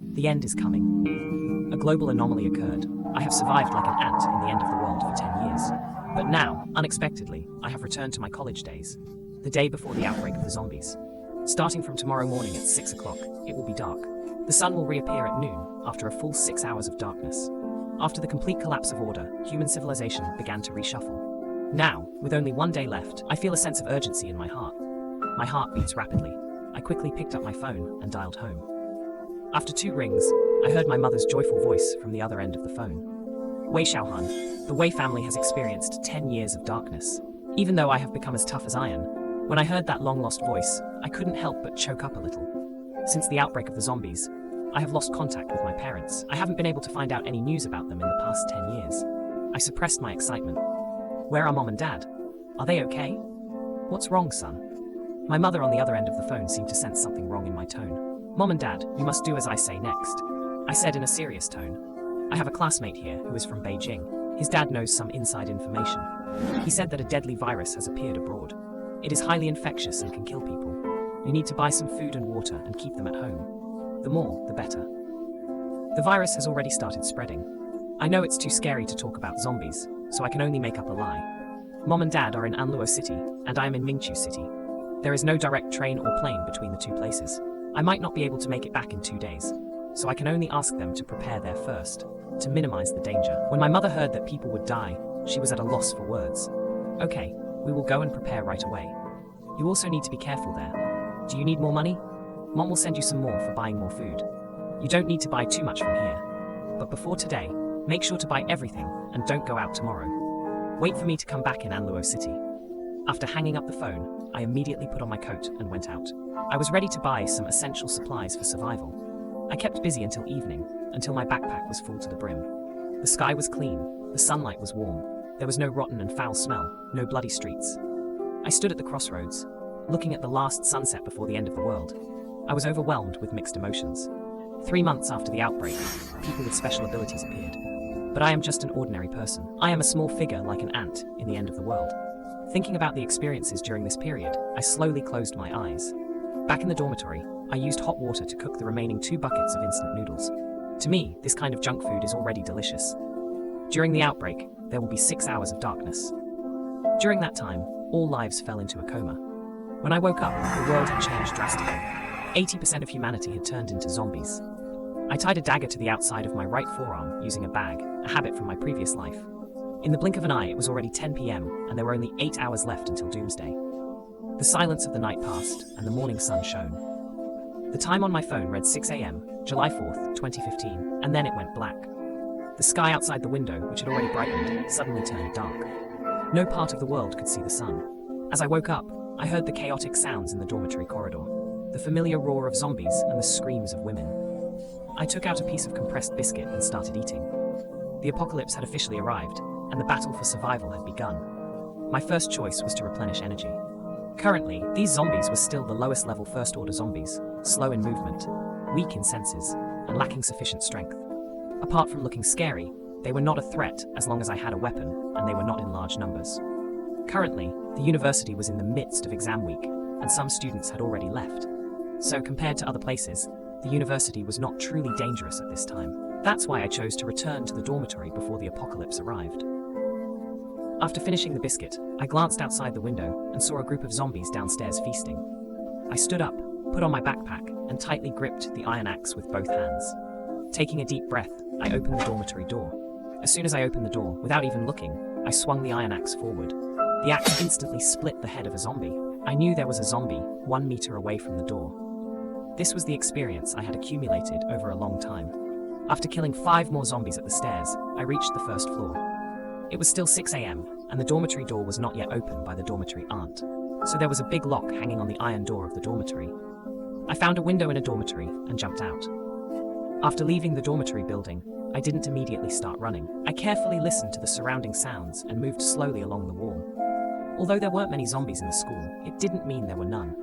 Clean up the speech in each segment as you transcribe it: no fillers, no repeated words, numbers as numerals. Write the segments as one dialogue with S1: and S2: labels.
S1: The end is coming. A global anomaly occurred. I have survived like an ant in the end of the world for 10 years. But now, unexpectedly, I have returned to my college days, the day before the outbreak of the zombies. Starting from tomorrow morning at 6 o'clock, it will be dark. The sun will reappear at noon, after a full 6 hours of darkness. After the complete collapse of order, human civilization began to reshuffle. Now, with only 1 day left, I feel a sense of urgency in my heart. My heart beats rapidly. I quickly picked up my phone and dialed home. After 2 rings, I heard my mother's joyful voice from the other end of the phone. Wei Xiaohan, the Wei family has experienced 10 years of darkness. Even though I have become as tough as iron, when I heard that long-lost voice, I couldn't help but choke up a little. Since the outbreak of the zombies, I have lost contact with my parents. I haven't been able to find out any news about them in the past 10 years. I suppressed my excitement. Where are Mom and Dad? Are they okay? What's wrong, son? My mother on the other end of the phone seemed to sense something wrong in my tone. Mom and Dad, you must do as I say next, I said in a serious tone. I have a classmate here who is from Beijing. His dad knows some inside information. He said that a deadly virus has appeared abroad. It is highly infectious and can kill people. You need to buy some food and water and keep them at home. The more, the better. The virus has already started spreading. I know it's too scary to talk about zombies, so I can only make up a lie. Mom and Dad are in Anluo City, and I am in Mingqiu City. There is no direct train or plane between the two places. I might not be able to make it back in 2 days, so I can only ask them to prepare there first, to minimize the danger. When my mother heard that people would die, she was at a loss for words. Okay, we will go and prepare right away. You also need to be careful there. Do you need more money? Mom will send you some more for buying more food. You don't need to buy too much from here. But before today, make sure to buy everything and don't go out tomorrow. Wait for me to come back in Anluo City. After hanging up the phone, I immediately put on my coat and went out. I was ready to buy some essential supplies for survival. I kept busy until evening, until my backpack was full to the brim. The sky was clean, the sunlight was warm, there was no rotten and foul smell, no bloody streets. I stood at the crossroads, looking at the last sunset before the end of the world. I was overwhelmed with mixed emotions. 3 months after the outbreak, people with special abilities appeared. But I am just an ordinary person. I am a small figure like an ant in the end of the world. Thinking about the experiences during this period, I slowly closed my eyes. Back in the dormitory, I used hot water to cook the remaining 2 buckets of instant noodles. To me, this kind of junk food is already delicious. During the outbreak, there will be 6 hours of darkness. During that time, all lives fell into a coma. When I woke up, the world had changed drastically. 80% of humanity had turned into zombies. I tied a dagger to the outside of my right forearm using a bag, a habit from my previous life. In the blink of an eye, it was already 10 p.m., and there were only 8 hours left until doomsday. The silence of the night passed, and the morning sun shone. The time on my phone read 6 a.m., July 4th, 2015, and then it went black. The sky outside the window, which had already brightened, suddenly turned dark. No part of the world could see the sun. As I woke up, I heard the chaotic sounds in the dormitory corridor, the familiar roar of zombies and the screams of women. I took out a piece of compressed biscuit and started eating. The apocalypse had officially arrived, and the battle for survival had begun. My first choice was to replenish energy. Currently, these zombies were still the lowest level first-order zombies, slow in movement, weak in senses, and lacking sufficient strength. Apart from looking scary, they were not a threat as long as I had a weapon, and they were not in large numbers. Currently, the university was in the midst of exam week, and some students had already left. So compared to other places, the university was not truly dangerous at this time. That's why I chose to return to the dormitory before the apocalypse arrived. After finishing the biscuit, I glanced outside the window and saw a group of zombies downstairs feasting. I stood up, put on my backpack, and tightly gripped the iron axe with both hands. Taking a deep breath, I opened the dormitory door. As soon as I opened the door, without even looking, I swung the iron axe forward. The axe instantly split the head of a zombie. I knew there was a zombie 1 meter away from the door. This was the experience I had accumulated over a long time. After killing 5 more zombies at the stairs, I reached the first floor. It was still 6 a.m., and the dormitory door was not yet opened by the dormitory aunt, so there was a big lock hanging on the iron door of the dormitory. I found a window in a dormitory and jumped out. After leaving the dormitory building, I didn't immediately start running. I carefully listened to the surrounding sounds and moved slowly along the wall. Although there weren't many zombies in the school, it didn't mean there were none.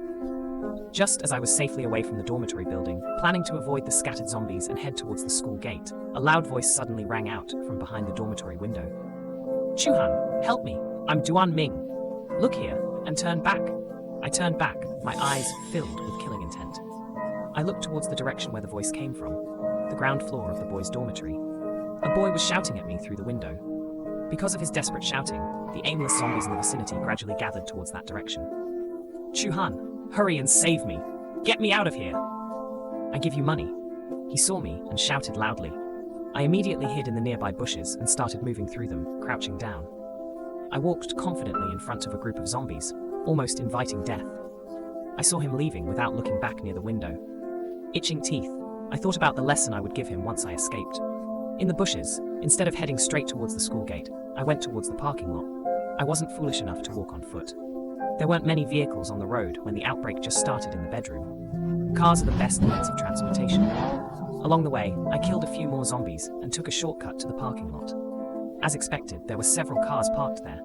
S1: Just as I was safely away from the dormitory building, planning to avoid the scattered zombies and head towards the school gate, a loud voice suddenly rang out from behind the dormitory window. "Chuhan, help me! I'm Duan Ming! Look here, and turn back!" I turned back, my eyes filled with killing intent. I looked towards the direction where the voice came from, the ground floor of the boys' dormitory. A boy was shouting at me through the window. Because of his desperate shouting, the aimless zombies in the vicinity gradually gathered towards that direction. Chu-Han, hurry and save me! Get me out of here! I give you money. He saw me and shouted loudly. I immediately hid in the nearby bushes and started moving through them, crouching down. I walked confidently in front of a group of zombies, almost inviting death. I saw him leaving without looking back near the window. Itching teeth, I thought about the lesson I would give him once I escaped. In the bushes, instead of heading straight towards the school gate, I went towards the parking lot. I wasn't foolish enough to walk on foot. There weren't many vehicles on the road when the outbreak just started in the bedroom. Cars are the best means of transportation. Along the way, I killed a few more zombies and took a shortcut to the parking lot. As expected, there were several cars parked there.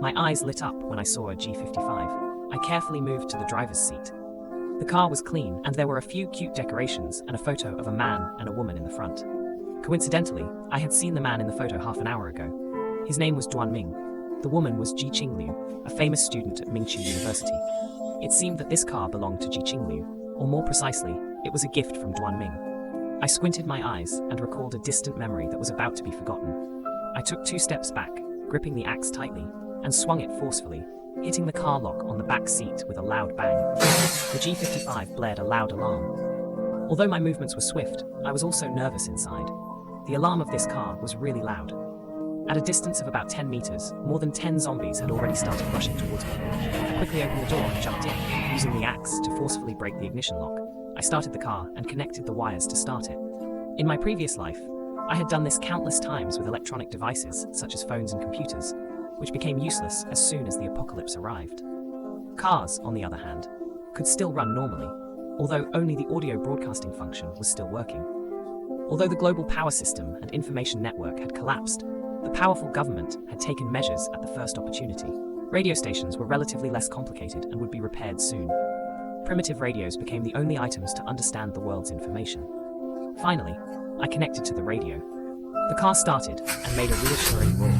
S1: My eyes lit up when I saw a G55. I carefully moved to the driver's seat. The car was clean, and there were a few cute decorations and a photo of a man and a woman in the front. Coincidentally, I had seen the man in the photo half an hour ago. His name was Duan Ming. The woman was Ji Qingliu, a famous student at Mingqiu University. It seemed that this car belonged to Ji Qingliu, or more precisely, it was a gift from Duan Ming. I squinted my eyes and recalled a distant memory that was about to be forgotten. I took 2 steps back, gripping the axe tightly, and swung it forcefully, hitting the car lock on the back seat with a loud bang. The G55 blared a loud alarm. Although my movements were swift, I was also nervous inside. The alarm of this car was really loud. At a distance of about 10 meters, more than 10 zombies had already started rushing towards me. I quickly opened the door and jumped in, using the axe to forcefully break the ignition lock. I started the car and connected the wires to start it. In my previous life, I had done this countless times with electronic devices, such as phones and computers, which became useless as soon as the apocalypse arrived. Cars, on the other hand, could still run normally, although only the audio broadcasting function was still working. Although the global power system and information network had collapsed, the powerful government had taken measures at the first opportunity. Radio stations were relatively less complicated and would be repaired soon. Primitive radios became the only items to understand the world's information. Finally, I connected to the radio. The car started and made a reassuring roar.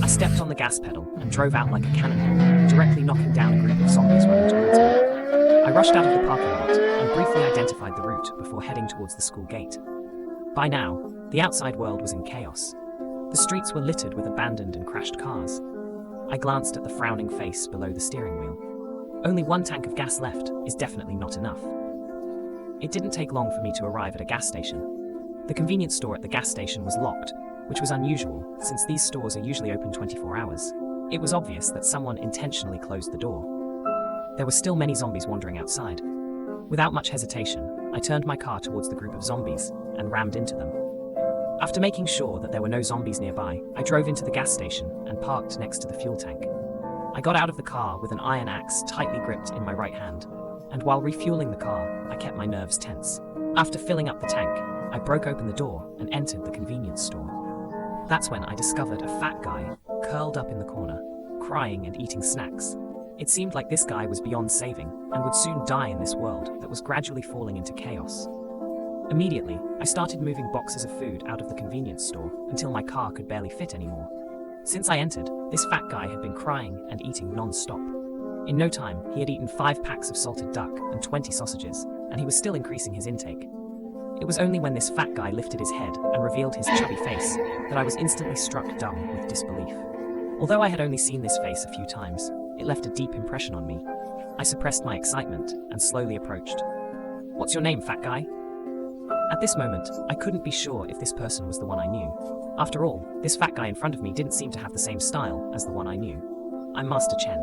S1: I stepped on the gas pedal and drove out like a cannonball, directly knocking down a group of zombies running towards me. I rushed out of the parking lot and briefly identified the route before heading towards the school gate. By now, the outside world was in chaos. The streets were littered with abandoned and crashed cars. I glanced at the frowning face below the steering wheel. Only 1 tank of gas left is definitely not enough. It didn't take long for me to arrive at a gas station. The convenience store at the gas station was locked, which was unusual since these stores are usually open 24 hours. It was obvious that someone intentionally closed the door. There were still many zombies wandering outside. Without much hesitation, I turned my car towards the group of zombies and rammed into them. After making sure that there were no zombies nearby, I drove into the gas station and parked next to the fuel tank. I got out of the car with an iron axe tightly gripped in my right hand, and while refueling the car, I kept my nerves tense. After filling up the tank, I broke open the door and entered the convenience store. That's when I discovered a fat guy curled up in the corner, crying and eating snacks. It seemed like this guy was beyond saving and would soon die in this world that was gradually falling into chaos. Immediately, I started moving boxes of food out of the convenience store until my car could barely fit anymore. Since I entered, this fat guy had been crying and eating non-stop. In no time, he had eaten 5 packs of salted duck and 20 sausages, and he was still increasing his intake. It was only when this fat guy lifted his head and revealed his chubby face that I was instantly struck dumb with disbelief. Although I had only seen this face a few times, it left a deep impression on me. I suppressed my excitement and slowly approached. "What's your name, fat guy?" At this moment, I couldn't be sure if this person was the one I knew. After all, this fat guy in front of me didn't seem to have the same style as the one I knew. "I'm Master Chen,"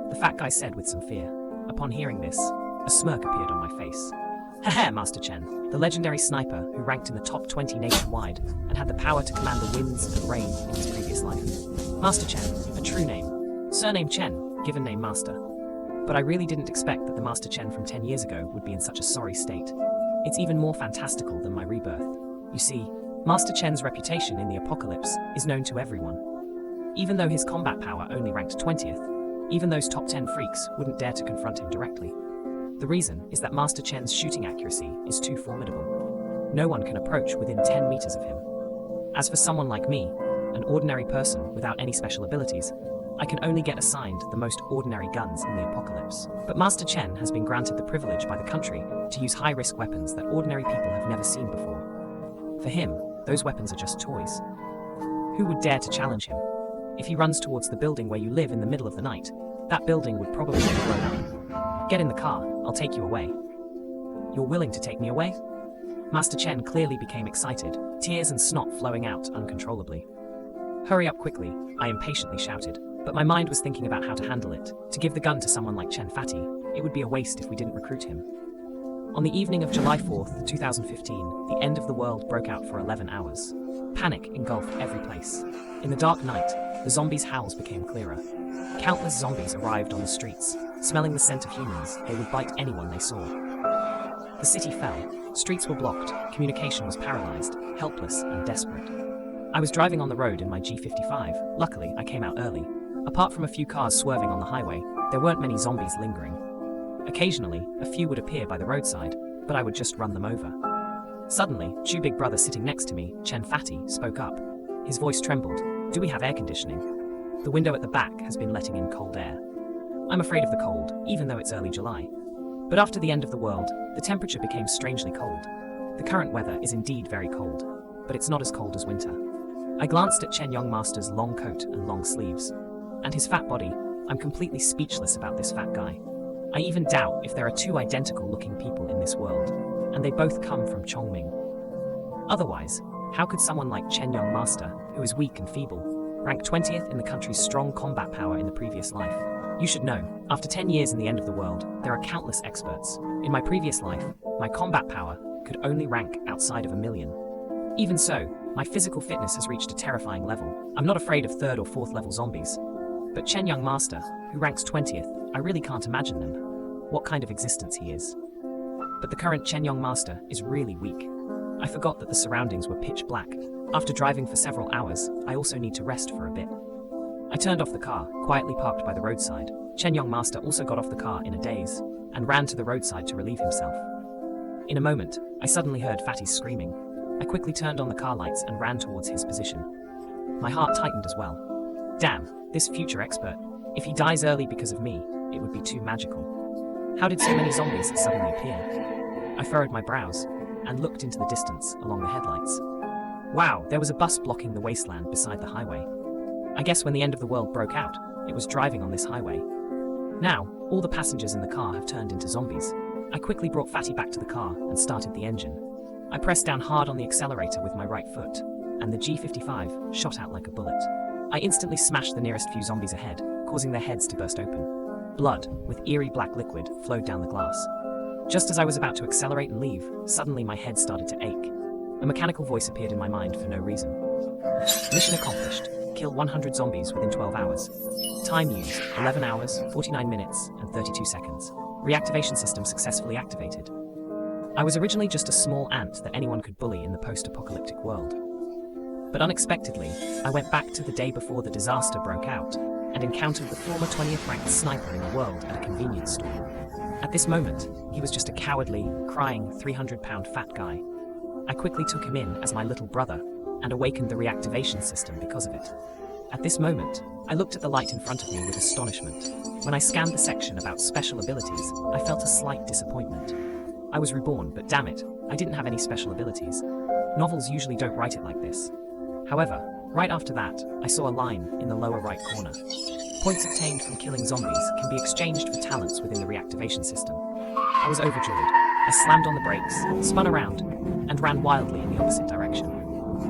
S1: the fat guy said with some fear. Upon hearing this, a smirk appeared on my face. "Haha, Master Chen, the legendary sniper who ranked in the top 20 nationwide and had the power to command the winds and rain in his previous life. Master Chen, a true name. Surname Chen, given name Master. But I really didn't expect that the Master Chen from 10 years ago would be in such a sorry state. It's even more fantastical than my rebirth. You see, Master Chen's reputation in the apocalypse is known to everyone. Even though his combat power only ranked 20th, even those top 10 freaks wouldn't dare to confront him directly. The reason is that Master Chen's shooting accuracy is too formidable. No one can approach within 10 meters of him. As for someone like me, an ordinary person without any special abilities, I can only get assigned the most ordinary guns in the apocalypse. But Master Chen has been granted the privilege by the country to use high-risk weapons that ordinary people have never seen before. For him, those weapons are just toys. Who would dare to challenge him? If he runs towards the building where you live in the middle of the night, that building would probably be blown up. Get in the car, I'll take you away. You're willing to take me away? Master Chen clearly became excited, tears and snot flowing out uncontrollably. Hurry up quickly, I impatiently shouted, but my mind was thinking about how to handle it. To give the gun to someone like Chen Fati, it would be a waste if we didn't recruit him. On the evening of July 4th, 2015, the end of the world broke out for 11 hours. Panic engulfed every place. In the dark night, the zombies' howls became clearer. Countless zombies arrived on the streets. Smelling the scent of humans, they would bite anyone they saw. The city fell. Streets were blocked. Communication was paralyzed, helpless and desperate. I was driving on the road in my G55. Luckily, I came out early. Apart from a few cars swerving on the highway, there weren't many zombies lingering. Occasionally, a few would appear by the roadside, but I would just run them over. Suddenly, Chu Big Brother sitting next to me, Chen Fati, spoke up. His voice trembled. Do we have air conditioning? The window at the back has been letting in cold air. I'm afraid of the cold, even though it's early July. But after the end of the world, the temperature became strangely cold. The current weather is indeed very cold, but it's not as cold as winter. I glanced at Chen Yongmaster's long coat and long sleeves, and his fat body. I'm completely speechless about this fat guy. I even doubt if there are two identical-looking people in this world, and they both come from Chongming. Otherwise, how could someone like Chen Yongmaster, who is weak and feeble, rank 20th in the country's strong combat power in the previous life? You should know, after 10 years in the end of the world, there are countless experts. In my previous life, my combat power could only rank outside of 1 million. Even so, my physical fitness has reached a terrifying level. I'm not afraid of 3rd or 4th level zombies. But Chen Yongmaster, who ranks 20th, I really can't imagine them. What kind of existence he is. But the current Chen Yongmaster is really weak. I forgot that the surroundings were pitch black. After driving for several hours, I also need to rest for a bit. I turned off the car, quietly parked by the roadside. Chen Yongmaster also got off the car in a daze, and ran to the roadside to relieve himself. In a moment, I suddenly heard Fatty's screaming. I quickly turned on the car lights and ran towards his position. My heart tightened as well. Damn, this future expert. If he dies early because of me, it would be too magical. How did so many zombies suddenly appear? I furrowed my brows, and looked into the distance along the headlights. Wow, there was a bus blocking the wasteland beside the highway. I guess when the end of the world broke out, it was driving on this highway. Now, all the passengers in the car have turned into zombies. I quickly brought Fatty back to the car and started the engine. I pressed down hard on the accelerator with my right foot, and the G55 shot out like a bullet. I instantly smashed the nearest few zombies ahead, causing their heads to burst open. Blood, with eerie black liquid, flowed down the glass. Just as I was about to accelerate and leave, suddenly my head started to ache. A mechanical voice appeared in my mind for no reason. Mission accomplished. Kill 100 zombies within 12 hours. Time used, 11 hours, 49 minutes, and 32 seconds. Reactivation system successfully activated. I was originally just a small ant that anyone could bully in the post-apocalyptic world. But unexpectedly, I went back to the day before the disaster broke out, and encountered the former 20th ranked sniper in the world at a convenience store. At this moment, he was just a cowardly, crying 300-pound fat guy. I quickly took him in as my little brother, and awakened the reactivation system because of it. At this moment, I looked at the light in front of me with astonishment. When I scanned the section about special abilities, I felt a slight disappointment. I was reborn, but damn it, I didn't have any special abilities. Novels usually don't write it like this. However, right after that, I saw a line in the lower right corner. Points obtained from killing zombies can be exchanged for talents within the reactivation system. I was overjoyed. I slammed on the brakes, spun around, and ran wildly in the opposite direction.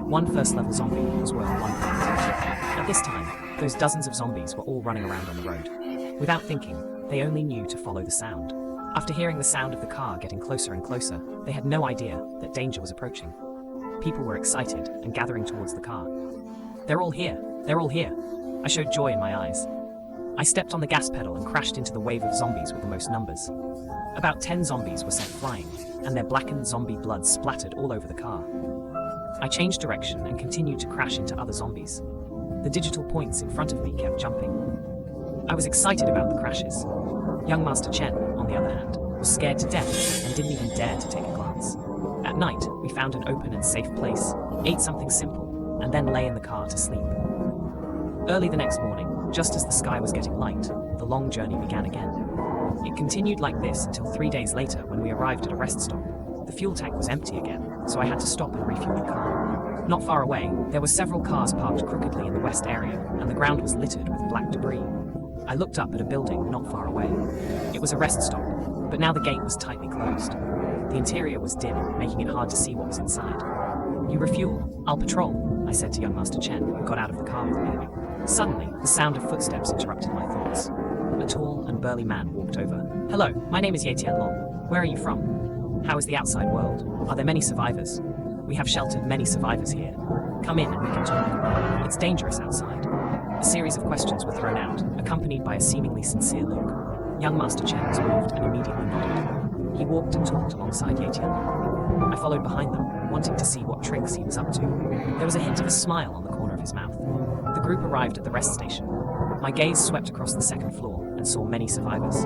S1: One first-level zombie was worth 1 point. At this time, those dozens of zombies were all running around on the road. Without thinking, they only knew to follow the sound. After hearing the sound of the car getting closer and closer, they had no idea that danger was approaching. People were excited and gathering towards the car. They're all here! They're all here! I showed joy in my eyes. I stepped on the gas pedal and crashed into the wave of zombies with the most numbers. About 10 zombies were sent flying, and their blackened zombie blood splattered all over the car. I changed direction and continued to crash into other zombies. The digital points in front of me kept jumping. I was excited about the crashes. Young Master Chen, on the other hand, was scared to death and didn't even dare to take a glance. At night, we found an open and safe place, ate something simple, and then lay in the car to sleep. Early the next morning, Just as the sky was getting light, the long journey began again. It continued like this until 3 days later when we arrived at a rest stop. The fuel tank was empty again, so I had to stop and refuel the car. Not far away, there were several cars parked crookedly in the west area, and the ground was littered with black debris. I looked up at a building not far away. It was a rest stop, but now the gate was tightly closed. The interior was dim, making it hard to see what was inside. "You refuel, I'll patrol," I said to young Master Chen, who got out of the car with me. Suddenly, the sound of footsteps interrupted my thoughts. A tall and burly man walked over. "Hello, my name is Ye Tianlong. Where are you from? How is the outside world? Are there many survivors? We have sheltered many survivors here. Come in and we can talk. It's dangerous outside." A series of questions were thrown out, accompanied by a seemingly sincere look. Young Master Chen was moved and immediately nodded. He walked and talked alongside Ye Tianlong. I followed behind them, wanting to see what tricks he was up to. There was a hint of a smile on the corner of his mouth. The group arrived at the rest station. My gaze swept across the second floor and saw many survivors.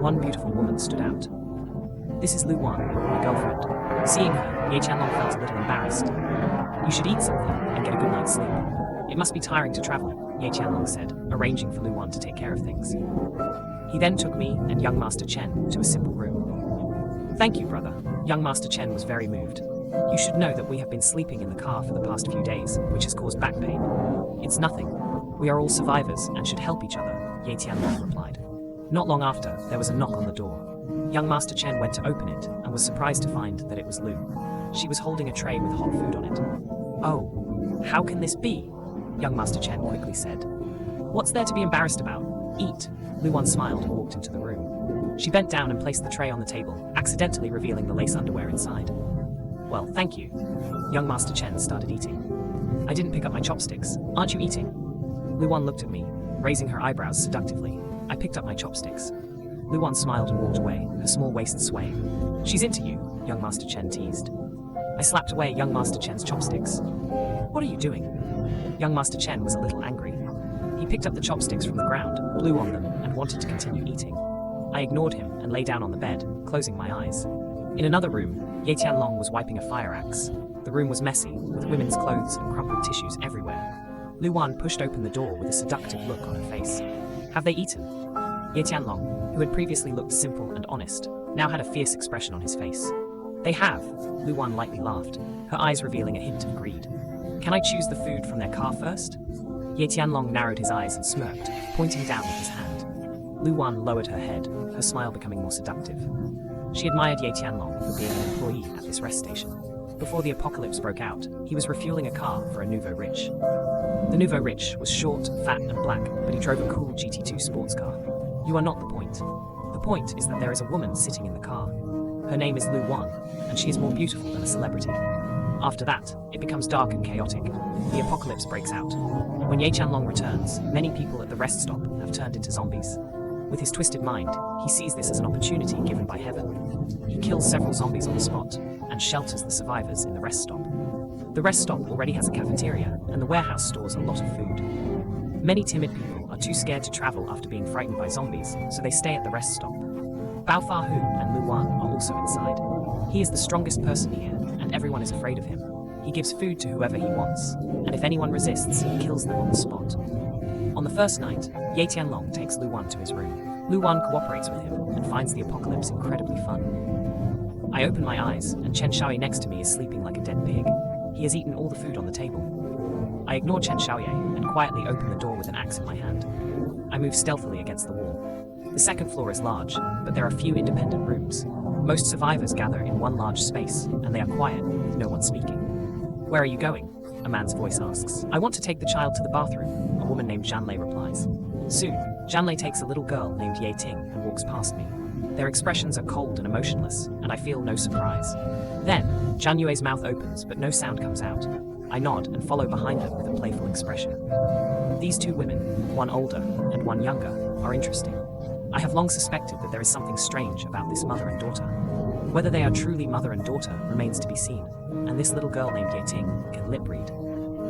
S1: One beautiful woman stood out. "This is Lu Wan, my girlfriend." Seeing her, Ye Tianlong felt a little embarrassed. "You should eat something and get a good night's sleep. It must be tiring to travel," Ye Tianlong said, arranging for Lu Wan to take care of things. He then took me and young Master Chen to a simple room. "Thank you, brother." Young Master Chen was very moved. "You should know that we have been sleeping in the car for the past few days, which has caused back pain." "It's nothing. We are all survivors and should help each other," Ye Tianlong replied. Not long after, there was a knock on the door. Young Master Chen went to open it and was surprised to find that it was Lu. She was holding a tray with hot food on it. "Oh, how can this be?" Young Master Chen quickly said. "What's there to be embarrassed about? Eat." Lu Wan smiled and walked into the room. She bent down and placed the tray on the table, accidentally revealing the lace underwear inside. "Well, thank you." Young Master Chen started eating. "I didn't pick up my chopsticks. Aren't you eating?" Lu Wan looked at me, raising her eyebrows seductively. I picked up my chopsticks. Lu Wan smiled and walked away, her small waist swaying. "She's into you," Young Master Chen teased. I slapped away Young Master Chen's chopsticks. "What are you doing?" Young Master Chen was a little angry. He picked up the chopsticks from the ground, blew on them, and wanted to continue eating. I ignored him and lay down on the bed, closing my eyes. In another room, Ye Tianlong was wiping a fire axe. The room was messy, with women's clothes and crumpled tissues everywhere. Lu Wan pushed open the door with a seductive look on her face. "Have they eaten?" Ye Tianlong, who had previously looked simple and honest, now had a fierce expression on his face. "They have," Lu Wan lightly laughed, her eyes revealing a hint of greed. "Can I choose the food from their car first?" Ye Tianlong narrowed his eyes and smirked, pointing down with his hand. Lu Wan lowered her head, her smile becoming more seductive. She admired Ye Tianlong for being an employee at this rest station. Before the apocalypse broke out, he was refueling a car for a Nouveau Riche. The Nouveau Riche was short, fat, and black, but he drove a cool GT2 sports car. You are not the point. The point is that there is a woman sitting in the car. Her name is Lu Wan, and she is more beautiful than a celebrity. After that, it becomes dark and chaotic. The apocalypse breaks out. When Ye Tianlong returns, many people at the rest stop have turned into zombies. With his twisted mind, he sees this as an opportunity given by heaven. He kills several zombies on the spot, and shelters the survivors in the rest stop. The rest stop already has a cafeteria, and the warehouse stores a lot of food. Many timid people are too scared to travel after being frightened by zombies, so they stay at the rest stop. Bao Fa Hu and Lu Wan are also inside. He is the strongest person here, and everyone is afraid of him. He gives food to whoever he wants, and if anyone resists, he kills them on the spot. On the first night, Ye Tianlong takes Lu Wan to his room. Lu Wan cooperates with him and finds the apocalypse incredibly fun. I open my eyes, and Chen Shaoye next to me is sleeping like a dead pig. He has eaten all the food on the table. I ignore Chen Shaoye and quietly open the door with an axe in my hand. I move stealthily against the wall. The second floor is large, but there are few independent rooms. Most survivors gather in one large space, and they are quiet, with no one speaking. "Where are you going?" a man's voice asks. "I want to take the child to the bathroom," a woman named Zhanlei replies. Soon, Zhanlei takes a little girl named Ye Ting and walks past me. Their expressions are cold and emotionless, and I feel no surprise. Then, Zhan Yue's mouth opens, but no sound comes out. I nod and follow behind them with a playful expression. These two women, one older and one younger, are interesting. I have long suspected that there is something strange about this mother and daughter. Whether they are truly mother and daughter remains to be seen, and this little girl named Ye Ting can lip read.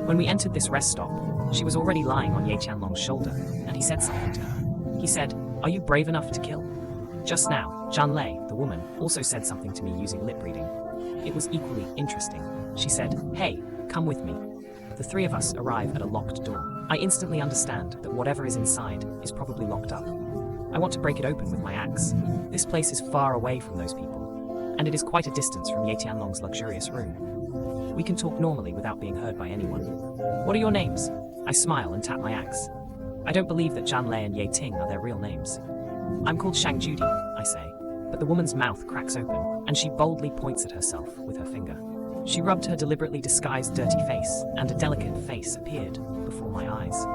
S1: When we entered this rest stop, she was already lying on Ye Tianlong's shoulder, and he said something to her. He said, "Are you brave enough to kill?" Just now, Zhanlei, the woman, also said something to me using lip reading. It was equally interesting. She said, "Hey, come with me." The three of us arrive at a locked door. I instantly understand that whatever is inside is probably locked up. I want to break it open with my axe. This place is far away from those people, and it is quite a distance from Ye Tianlong's luxurious room. We can talk normally without being heard by anyone. What are your names? I smile and tap my axe. I don't believe that Zhan Lei and Ye Ting are their real names. I'm called Shang Judy, I say, but the woman's mouth cracks open, and she boldly points at herself with her finger. She rubbed her deliberately disguised dirty face, and a delicate face appeared before my eyes.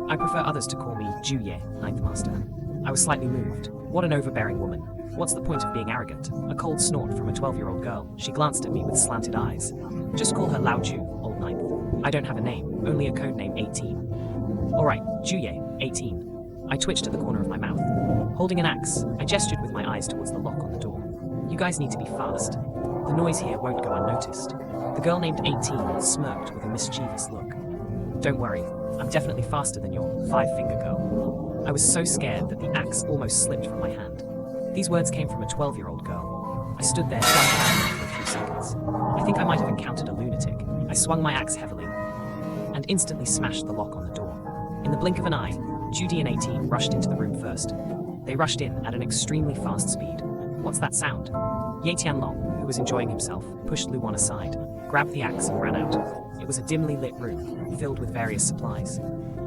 S1: I prefer others to call me Ju Ye, Ninth Master. I was slightly moved. What an overbearing woman. What's the point of being arrogant? A cold snort from a 12-year-old girl. She glanced at me with slanted eyes. Just call her Lao Ju, Old Ninth. I don't have a name, only a code name 18. Alright, Ju Ye, 18. I twitched at the corner of my mouth. Holding an axe, I gestured with my eyes towards the lock on the door. You guys need to be fast. The noise here won't go unnoticed. The girl named 18 smirked with a mischievous look. Don't worry, I'm definitely faster than your five-finger girl. I was so scared that the axe almost slipped from my hand. These words came from a 12-year-old girl. I stood there dumbfounded for a few seconds. I think I might have encountered a lunatic. I swung my axe heavily and instantly smashed the lock on the door. In the blink of an eye, Judy and 18 rushed into the room first. They rushed in at an extremely fast speed. What's that sound? Ye Tianlong, who was enjoying himself, pushed Luwan aside, grabbed the axe and ran out. It was a dimly lit room, filled with various supplies.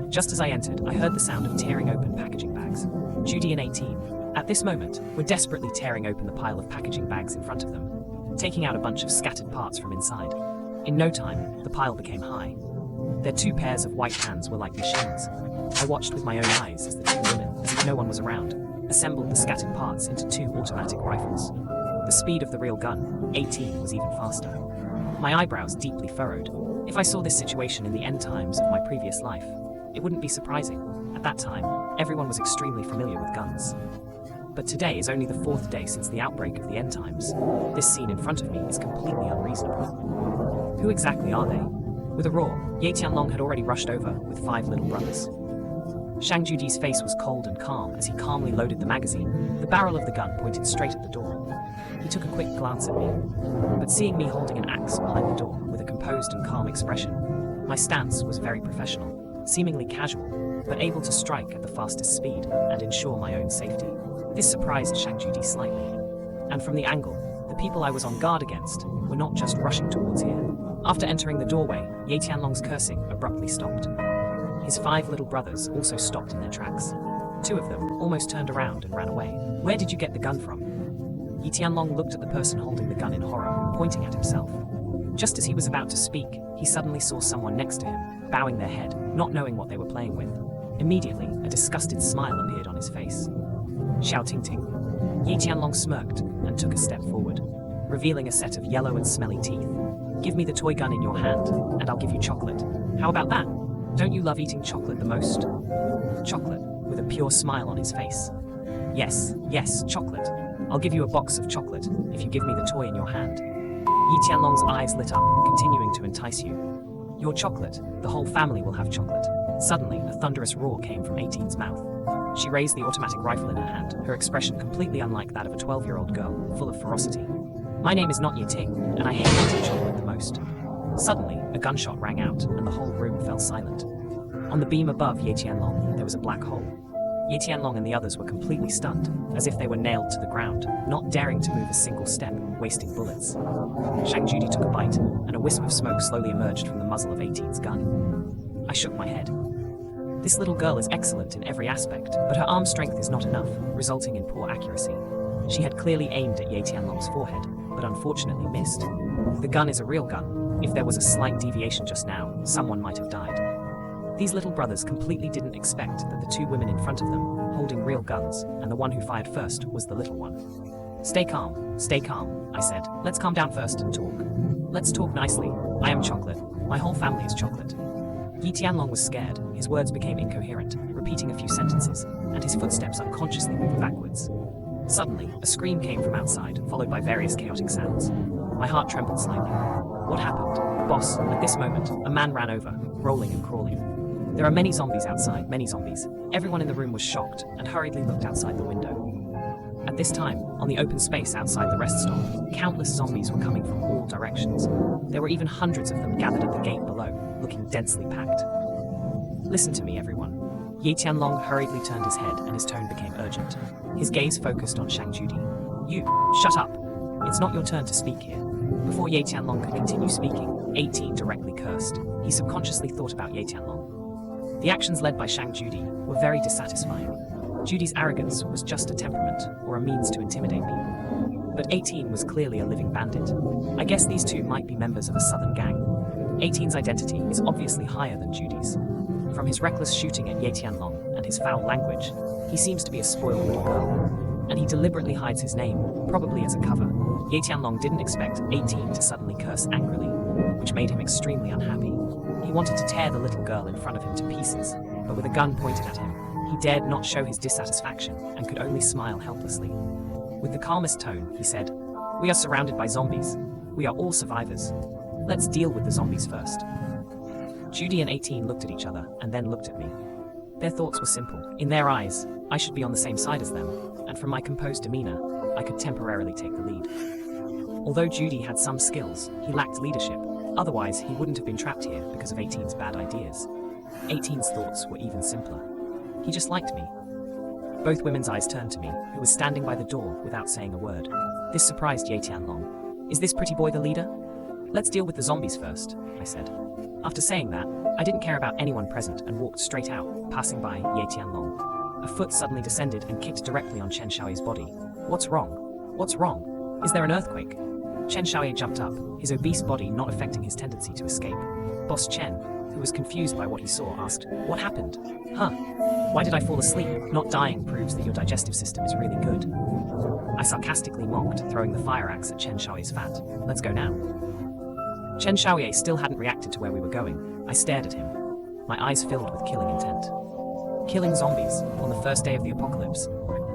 S1: Just as I entered, I heard the sound of tearing open packaging bags. Judy and 18, at this moment, were desperately tearing open the pile of packaging bags in front of them, taking out a bunch of scattered parts from inside. In no time, the pile became high. Their two pairs of white hands were like machines. I watched with my own eyes as the two women, as if no one was around, assembled the scattered parts into two automatic rifles. The speed of the real gun, 18, was even faster. My eyebrows deeply furrowed. If I saw this situation in the end times of my previous life, it wouldn't be surprising. At that time, everyone was extremely familiar with guns. But today is only the 4th day since the outbreak of the end times. This scene in front of me is completely unreasonable. Who exactly are they? With a roar, Ye Tianlong had already rushed over with 5 little brothers. Shang Judi's face was cold and calm as he calmly loaded the magazine. The barrel of the gun pointed straight at the door. He took a quick glance at me, but seeing me holding an axe behind the door with a composed and calm expression, my stance was very professional, seemingly casual, but able to strike at the fastest speed and ensure my own safety. This surprised Shang Judi slightly, and from the angle, the people I was on guard against were not just rushing towards here. After entering the doorway, Ye Tianlong's cursing abruptly stopped. His 5 little brothers also stopped in their tracks. 2 of them almost turned around and ran away. Where did you get the gun from? Ye Tianlong looked at the person holding the gun in horror, pointing at himself. Just as he was about to speak, he suddenly saw someone next to him, bowing their head, not knowing what they were playing with. Immediately, a disgusted smile appeared on his face. Xiao Tingting. Ye Tianlong smirked and took a step forward, revealing a set of yellow and smelly teeth. Give me the toy gun in your hand, and I'll give you chocolate. How about that? Don't you love eating chocolate the most? Chocolate, with a pure smile on his face. Yes, chocolate. I'll give you a box of chocolate if you give me the toy in your hand. Ye Tianlong's eyes lit up, continuing to entice you. Your chocolate, the whole family will have chocolate. Suddenly, a thunderous roar came from 18's mouth. She raised the automatic rifle in her hand, her expression completely unlike that of a 12-year-old girl, full of ferocity. My name is not Ye Ting, and I hate eating chocolate the most. Suddenly, a gunshot rang out, and the whole room fell silent. On the beam above Ye Tianlong, there was a black hole. Ye Tianlong and the others were completely stunned, as if they were nailed to the ground, not daring to move a single step, wasting bullets. Shang Judi took a bite, and a wisp of smoke slowly emerged from the muzzle of 18's gun. I shook my head. This little girl is excellent in every aspect, but her arm strength is not enough, resulting in poor accuracy. She had clearly aimed at Ye Tianlong's forehead, but unfortunately missed. The gun is a real gun. If there was a slight deviation just now, someone might have died. These little brothers completely didn't expect that the 2 women in front of them, holding real guns, and the one who fired first was the little one. Stay calm, I said. Let's calm down first and talk. Let's talk nicely. I am chocolate. My whole family is chocolate. Ye Tianlong was scared. His words became incoherent, repeating a few sentences, and his footsteps unconsciously moved backwards. Suddenly, a scream came from outside, followed by various chaotic sounds. My heart trembled slightly. What happened? Boss, at this moment, a man ran over, rolling and crawling. There are many zombies outside, many zombies. Everyone in the room was shocked and hurriedly looked outside the window. At this time, on the open space outside the rest stop, countless zombies were coming from all directions. There were even hundreds of them gathered at the gate below, looking densely packed. Listen to me, everyone. Ye Tianlong hurriedly turned his head and his tone became urgent. His gaze focused on Shang Judy. You, shut up! It's not your turn to speak here. Before Ye Tianlong could continue speaking, 18 directly cursed. He subconsciously thought about Ye Tianlong. The actions led by Shang Judy were very dissatisfying. Judy's arrogance was just a temperament, or a means to intimidate me. But 18 was clearly a living bandit. I guess these two might be members of a southern gang. 18's identity is obviously higher than Judy's. From his reckless shooting at Ye Tianlong and his foul language, he seems to be a spoiled little girl. And he deliberately hides his name, probably as a cover. Ye Tianlong didn't expect 18 to suddenly curse angrily, which made him extremely unhappy. He wanted to tear the little girl in front of him to pieces, but with a gun pointed at him, he dared not show his dissatisfaction and could only smile helplessly. With the calmest tone, he said, "We are surrounded by zombies. We are all survivors. Let's deal with the zombies first." Judy and 18 looked at each other and then looked at me. Their thoughts were simple. In their eyes, I should be on the same side as them, and from my composed demeanor, I could temporarily take the lead. Although Judy had some skills, he lacked leadership. Otherwise, he wouldn't have been trapped here because of 18's bad ideas. 18's thoughts were even simpler. He just liked me. Both women's eyes turned to me, who was standing by the door without saying a word. This surprised Ye Tianlong. "Is this pretty boy the leader?" "Let's deal with the zombies first," I said. After saying that, I didn't care about anyone present and walked straight out, passing by Ye Tianlong. A foot suddenly descended and kicked directly on Chen Shaoye's body. "What's wrong? What's wrong? Is there an earthquake?" Chen Shaoye jumped up, his obese body not affecting his tendency to escape. Boss Chen, who was confused by what he saw, asked, "What happened?" "Huh? Why did I fall asleep? Not dying proves that your digestive system is really good." I sarcastically mocked, throwing the fire axe at Chen Shaoye's fat. "Let's go now." Chen Shaoye still hadn't reacted to where we were going. I stared at him, my eyes filled with killing intent. Killing zombies on the first day of the apocalypse.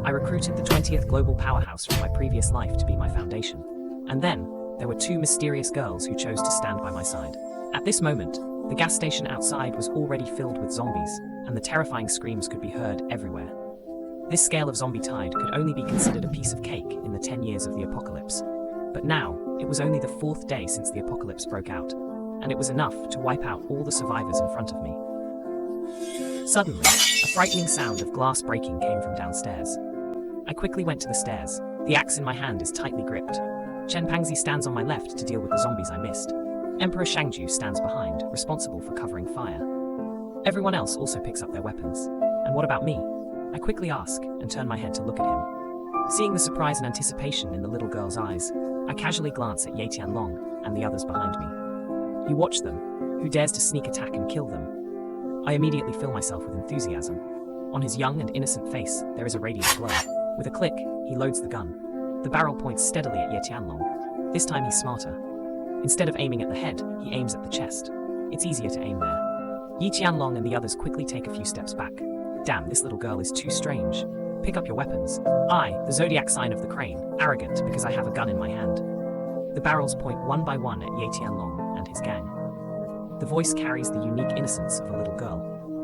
S1: I recruited the 20th global powerhouse from my previous life to be my foundation. And then, there were two mysterious girls who chose to stand by my side. At this moment, the gas station outside was already filled with zombies, and the terrifying screams could be heard everywhere. This scale of zombie tide could only be considered a piece of cake in the 10 years of the apocalypse. But now, it was only the 4th day since the apocalypse broke out, and it was enough to wipe out all the survivors in front of me. Suddenly, a frightening sound of glass breaking came from downstairs. I quickly went to the stairs. The axe in my hand is tightly gripped. Chen Pangzi stands on my left to deal with the zombies I missed. Emperor Shangju stands behind, responsible for covering fire. Everyone else also picks up their weapons. "And what about me?" I quickly ask and turn my head to look at him. Seeing the surprise and anticipation in the little girl's eyes, I casually glance at Ye Tianlong and the others behind me. You watch them. Who dares to sneak attack and kill them? I immediately fill myself with enthusiasm. On his young and innocent face, there is a radiant glow. With a click, he loads the gun. The barrel points steadily at Ye Tianlong. This time he's smarter. Instead of aiming at the head, he aims at the chest. It's easier to aim there. Ye Tianlong and the others quickly take a few steps back. Damn, this little girl is too strange. Pick up your weapons. I, the zodiac sign of the crane, arrogant because I have a gun in my hand. The barrels point one by one at Ye Tianlong and his gang. The voice carries the unique innocence of a little girl.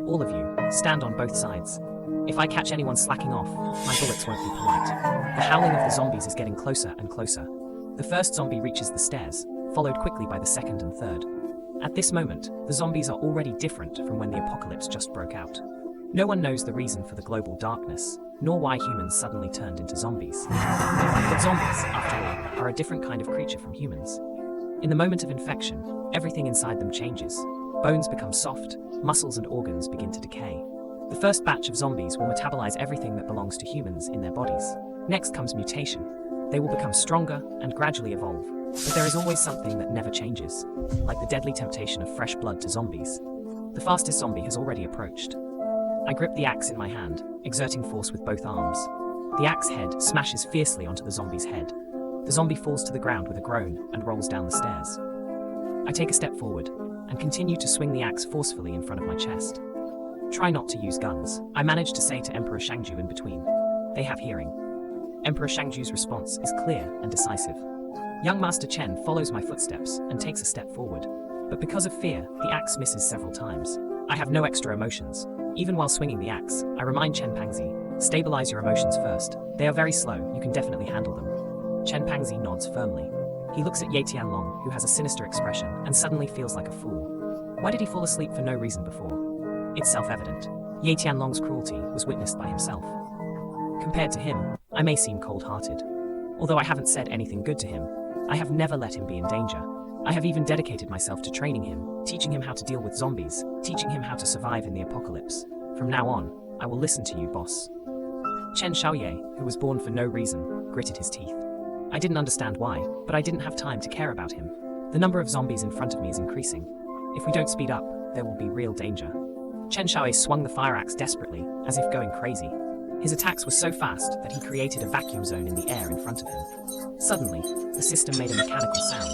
S1: All of you, stand on both sides. If I catch anyone slacking off, my bullets won't be polite. The howling of the zombies is getting closer and closer. The first zombie reaches the stairs, followed quickly by the second and third. At this moment, the zombies are already different from when the apocalypse just broke out. No one knows the reason for the global darkness, nor why humans suddenly turned into zombies. But zombies, after all, are a different kind of creature from humans. In the moment of infection, everything inside them changes. Bones become soft, muscles and organs begin to decay. The first batch of zombies will metabolize everything that belongs to humans in their bodies. Next comes mutation. They will become stronger and gradually evolve. But there is always something that never changes, like the deadly temptation of fresh blood to zombies. The fastest zombie has already approached. I grip the axe in my hand, exerting force with both arms. The axe head smashes fiercely onto the zombie's head. The zombie falls to the ground with a groan and rolls down the stairs. I take a step forward and continue to swing the axe forcefully in front of my chest. Try not to use guns, I manage to say to Emperor Shangju in between. They have hearing. Emperor Shangju's response is clear and decisive. Young Master Chen follows my footsteps and takes a step forward. But because of fear, the axe misses several times. I have no extra emotions. Even while swinging the axe, I remind Chen Pangzi, stabilize your emotions first. They are very slow, you can definitely handle them. Chen Pangzi nods firmly. He looks at Ye Tianlong, who has a sinister expression, and suddenly feels like a fool. Why did he fall asleep for no reason before? It's self-evident. Ye Tianlong's cruelty was witnessed by himself. Compared to him, I may seem cold-hearted. Although I haven't said anything good to him, I have never let him be in danger. I have even dedicated myself to training him, teaching him how to deal with zombies, teaching him how to survive in the apocalypse. From now on, I will listen to you, boss. Chen Xiaoye, who was born for no reason, gritted his teeth. I didn't understand why, but I didn't have time to care about him. The number of zombies in front of me is increasing. If we don't speed up, there will be real danger. Chen Xiaoye swung the fire axe desperately, as if going crazy. His attacks were so fast that he created a vacuum zone in the air in front of him. Suddenly, the system made a mechanical sound.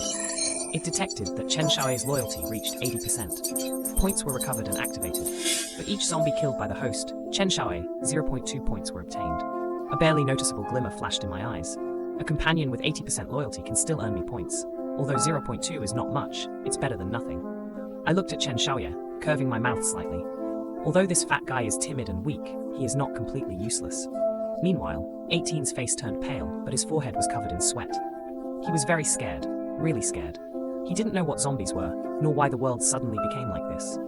S1: It detected that Chen Xiaoye's loyalty reached 80%. Points were recovered and activated. For each zombie killed by the host, Chen Xiaoye, 0.2 points were obtained. A barely noticeable glimmer flashed in my eyes. A companion with 80% loyalty can still earn me points. Although 0.2 is not much, it's better than nothing. I looked at Chen Xiaoye, curving my mouth slightly. Although this fat guy is timid and weak, he is not completely useless. Meanwhile, 18's face turned pale, but his forehead was covered in sweat. He was very scared, really scared. He didn't know what zombies were, nor why the world suddenly became like this.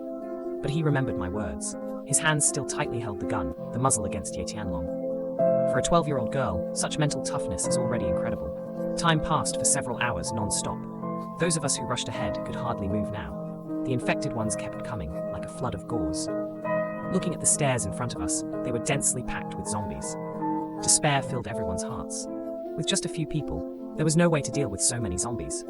S1: But he remembered my words. His hands still tightly held the gun, the muzzle against Ye Tianlong. For a 12-year-old girl, such mental toughness is already incredible. Time passed for several hours non-stop. Those of us who rushed ahead could hardly move now. The infected ones kept coming, like a flood of gauze. Looking at the stairs in front of us, they were densely packed with zombies. Despair filled everyone's hearts. With just a few people, there was no way to deal with so many zombies.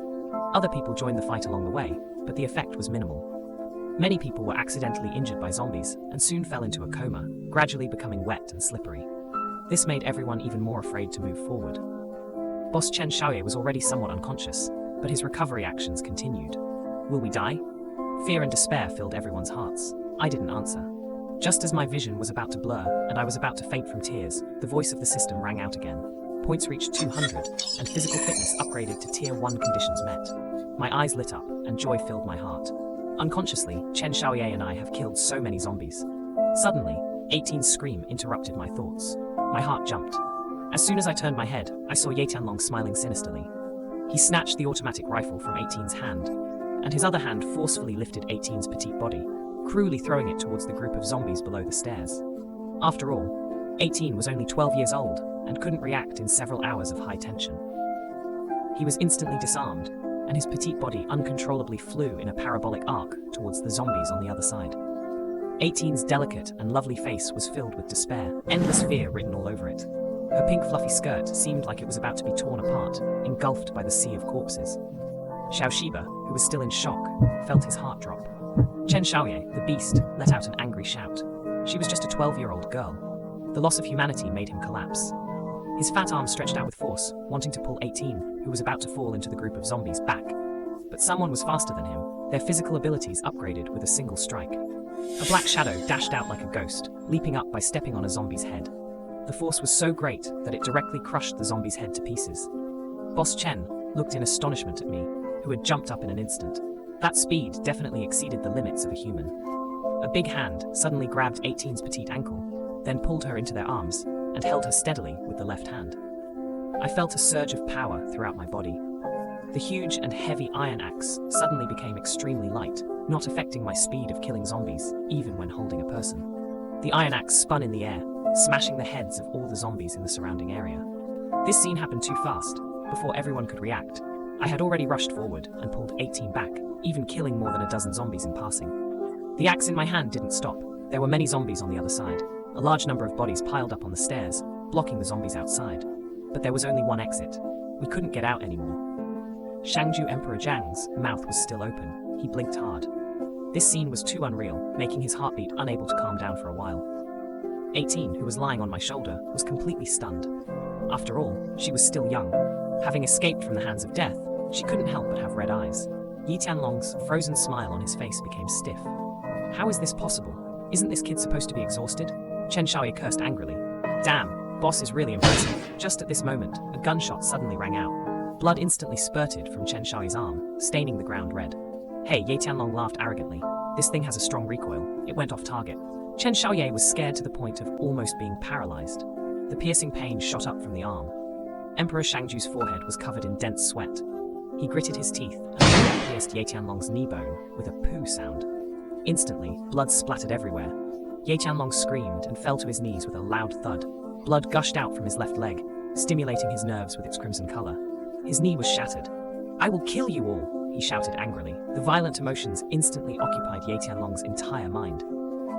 S1: Other people joined the fight along the way, but the effect was minimal. Many people were accidentally injured by zombies and soon fell into a coma, gradually becoming wet and slippery. This made everyone even more afraid to move forward. Boss Chen Xiaoye was already somewhat unconscious, but his recovery actions continued. Will we die? Fear and despair filled everyone's hearts. I didn't answer. Just as my vision was about to blur, and I was about to faint from tears, the voice of the system rang out again. Points reached 200, and physical fitness upgraded to Tier 1 conditions met. My eyes lit up, and joy filled my heart. Unconsciously, Chen Xiaoye and I have killed so many zombies. Suddenly, 18's scream interrupted my thoughts. My heart jumped. As soon as I turned my head, I saw Ye Tianlong smiling sinisterly. He snatched the automatic rifle from 18's hand, and his other hand forcefully lifted 18's petite body, cruelly throwing it towards the group of zombies below the stairs. After all, 18 was only 12 years old and couldn't react in several hours of high tension. He was instantly disarmed, and his petite body uncontrollably flew in a parabolic arc towards the zombies on the other side. 18's delicate and lovely face was filled with despair, endless fear written all over it. Her pink fluffy skirt seemed like it was about to be torn apart, engulfed by the sea of corpses. Xiao Shiba, who was still in shock, felt his heart drop. Chen Xiaoye, the beast, let out an angry shout. She was just a 12-year-old girl. The loss of humanity made him collapse. His fat arm stretched out with force, wanting to pull 18, who was about to fall into the group of zombies, back. But someone was faster than him, their physical abilities upgraded with a single strike. A black shadow dashed out like a ghost, leaping up by stepping on a zombie's head. The force was so great that it directly crushed the zombie's head to pieces. Boss Chen looked in astonishment at me, who had jumped up in an instant. That speed definitely exceeded the limits of a human. A big hand suddenly grabbed 18's petite ankle, then pulled her into their arms, and held her steadily with the left hand. I felt a surge of power throughout my body. The huge and heavy iron axe suddenly became extremely light, not affecting my speed of killing zombies, even when holding a person. The iron axe spun in the air, smashing the heads of all the zombies in the surrounding area. This scene happened too fast. Before everyone could react, I had already rushed forward and pulled 18 back, even killing more than a dozen zombies in passing. The axe in my hand didn't stop. There were many zombies on the other side. A large number of bodies piled up on the stairs, blocking the zombies outside. But there was only one exit. We couldn't get out anymore. Shangju Emperor Zhang's mouth was still open. He blinked hard. This scene was too unreal, making his heartbeat unable to calm down for a while. 18, who was lying on my shoulder, was completely stunned. After all, she was still young. Having escaped from the hands of death, she couldn't help but have red eyes. Ye Tianlong's frozen smile on his face became stiff. How is this possible? Isn't this kid supposed to be exhausted? Chen Xiaoye cursed angrily. Damn, boss is really impressive. Just at this moment, a gunshot suddenly rang out. Blood instantly spurted from Chen Xiaoye's arm, staining the ground red. Hey, Ye Tianlong laughed arrogantly. This thing has a strong recoil. It went off target. Chen Xiaoye was scared to the point of almost being paralyzed. The piercing pain shot up from the arm. Emperor Shangju's forehead was covered in dense sweat. He gritted his teeth and pierced Ye Tianlong's knee bone with a poo sound. Instantly, blood splattered everywhere. Ye Tianlong screamed and fell to his knees with a loud thud. Blood gushed out from his left leg, stimulating his nerves with its crimson color. His knee was shattered. "I will kill you all," he shouted angrily. The violent emotions instantly occupied Ye Tianlong's entire mind.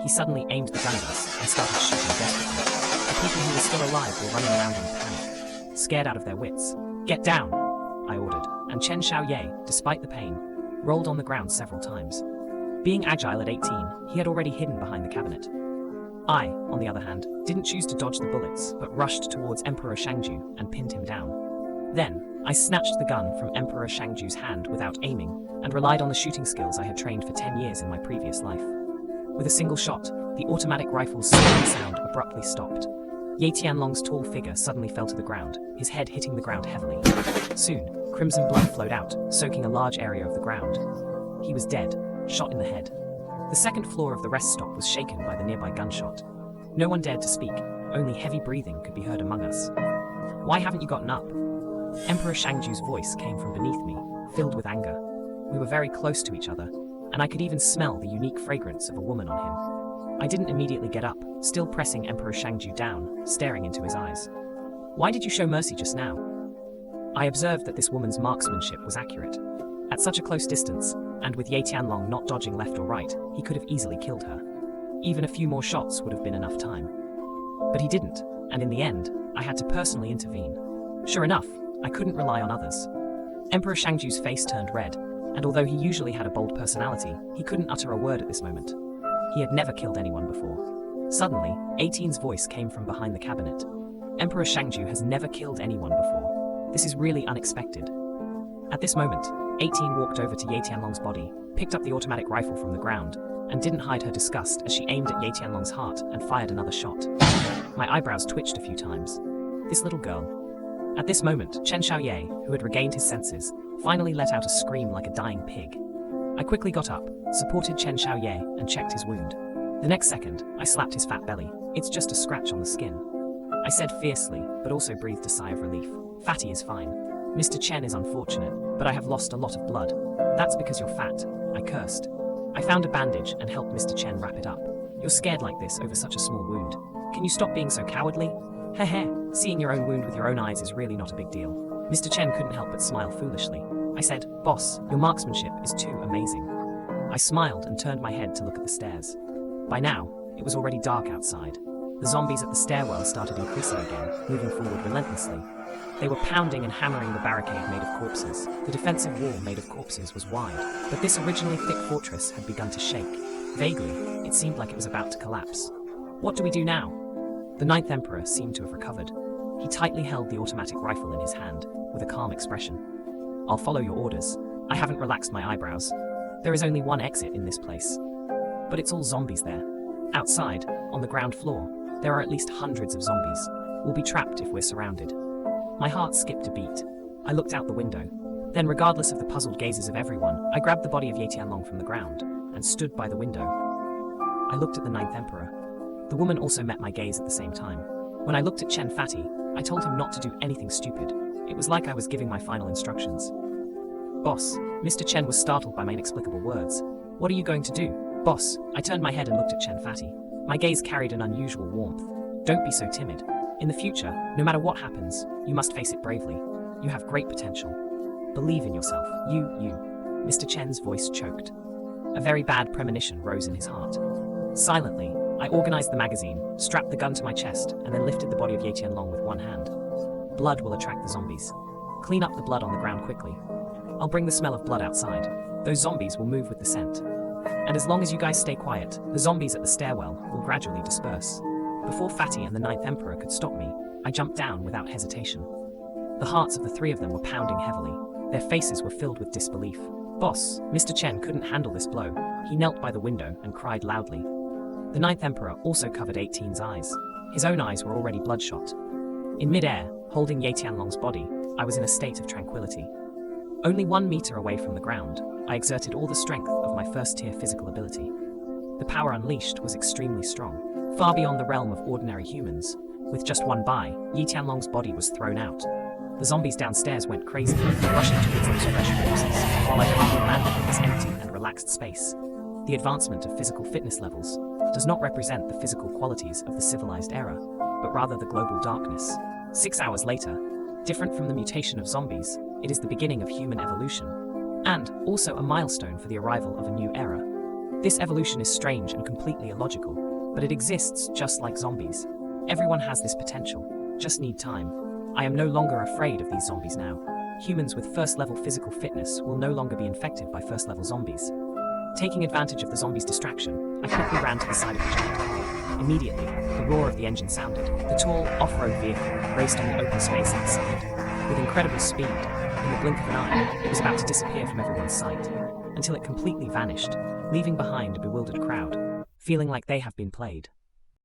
S1: He suddenly aimed the gun at us and started shooting desperately. The people who were still alive were running around in panic, scared out of their wits. "Get down," I ordered, and Chen Xiaoye, despite the pain, rolled on the ground several times. Being agile at 18, he had already hidden behind the cabinet. I, on the other hand, didn't choose to dodge the bullets, but rushed towards Emperor Shangju and pinned him down. Then, I snatched the gun from Emperor Shangju's hand without aiming, and relied on the shooting skills I had trained for 10 years in my previous life. With a single shot, the automatic rifle's swinging sound abruptly stopped. Ye Tianlong's tall figure suddenly fell to the ground, his head hitting the ground heavily. Soon, crimson blood flowed out, soaking a large area of the ground. He was dead, shot in the head. The second floor of the rest stop was shaken by the nearby gunshot. No one dared to speak, only heavy breathing could be heard among us. "Why haven't you gotten up?" Emperor Shangju's voice came from beneath me, filled with anger. We were very close to each other, and I could even smell the unique fragrance of a woman on him. I didn't immediately get up, still pressing Emperor Shangju down, staring into his eyes. "Why did you show mercy just now?" I observed that this woman's marksmanship was accurate. At such a close distance, and with Ye Tianlong not dodging left or right, he could have easily killed her. Even a few more shots would have been enough time. But he didn't, and in the end, I had to personally intervene. Sure enough, I couldn't rely on others. Emperor Shangju's face turned red, and although he usually had a bold personality, he couldn't utter a word at this moment. He had never killed anyone before. Suddenly, 18's voice came from behind the cabinet. "Emperor Shangju has never killed anyone before. This is really unexpected." At this moment, 18 walked over to Ye Tianlong's body, picked up the automatic rifle from the ground, and didn't hide her disgust as she aimed at Ye Tianlong's heart and fired another shot. My eyebrows twitched a few times. This little girl. At this moment, Chen Xiaoye, who had regained his senses, finally let out a scream like a dying pig. I quickly got up, supported Chen Xiaoye, and checked his wound. The next second, I slapped his fat belly. "It's just a scratch on the skin," I said fiercely, but also breathed a sigh of relief. "Fatty is fine. Mr. Chen is unfortunate, but I have lost a lot of blood." "That's because you're fat," I cursed. I found a bandage and helped Mr. Chen wrap it up. "You're scared like this over such a small wound. Can you stop being so cowardly?" "Heh, seeing your own wound with your own eyes is really not a big deal." Mr. Chen couldn't help but smile foolishly. I said, "Boss, your marksmanship is too amazing." I smiled and turned my head to look at the stairs. By now, it was already dark outside. The zombies at the stairwell started increasing again, moving forward relentlessly. They were pounding and hammering the barricade made of corpses. The defensive wall made of corpses was wide, but this originally thick fortress had begun to shake. Vaguely, it seemed like it was about to collapse. "What do we do now?" The Ninth Emperor seemed to have recovered. He tightly held the automatic rifle in his hand, with a calm expression. "I'll follow your orders." I haven't relaxed my eyebrows. There is only one exit in this place. But it's all zombies there. Outside, on the ground floor, there are at least hundreds of zombies. We'll be trapped if we're surrounded. My heart skipped a beat. I looked out the window. Then, regardless of the puzzled gazes of everyone, I grabbed the body of Ye Tianlong from the ground and stood by the window. I looked at the Ninth Emperor. The woman also met my gaze at the same time. When I looked at Chen Fatty, I told him not to do anything stupid. It was like I was giving my final instructions. "Boss," Mr. Chen was startled by my inexplicable words. "What are you going to do?" "Boss," I turned my head and looked at Chen Fatty. My gaze carried an unusual warmth. "Don't be so timid. In the future, no matter what happens, you must face it bravely. You have great potential. Believe in yourself. You. Mr. Chen's voice choked. A very bad premonition rose in his heart. Silently, I organized the magazine, strapped the gun to my chest, and then lifted the body of Ye Tianlong with one hand. Blood will attract the zombies. Clean up the blood on the ground quickly. I'll bring the smell of blood outside. Those zombies will move with the scent. And as long as you guys stay quiet, the zombies at the stairwell will gradually disperse." Before Fatty and the Ninth Emperor could stop me, I jumped down without hesitation. The hearts of the three of them were pounding heavily. Their faces were filled with disbelief. "Boss," Mr. Chen couldn't handle this blow. He knelt by the window and cried loudly. The Ninth Emperor also covered 18's eyes. His own eyes were already bloodshot. In midair, holding Ye Tianlong's body, I was in a state of tranquility. Only 1 meter away from the ground, I exerted all the strength of my first-tier physical ability. The power unleashed was extremely strong, far beyond the realm of ordinary humans. With just one buy, Ye Tianlong's body was thrown out. The zombies downstairs went crazy, rushing towards those fresh corpses, while I calmly landed in this empty and relaxed space. The advancement of physical fitness levels does not represent the physical qualities of the civilized era, but rather the global darkness. 6 hours later, different from the mutation of zombies, it is the beginning of human evolution, and also a milestone for the arrival of a new era. This evolution is strange and completely illogical, but it exists just like zombies. Everyone has this potential, just need time. I am no longer afraid of these zombies now. Humans with first-level physical fitness will no longer be infected by first-level zombies. Taking advantage of the zombies' distraction, I quickly ran to the side of the giant car. Immediately, the roar of the engine sounded. The tall, off-road vehicle raced on the open space outside. With incredible speed, in the blink of an eye, it was about to disappear from everyone's sight, until it completely vanished, leaving behind a bewildered crowd, feeling like they have been played.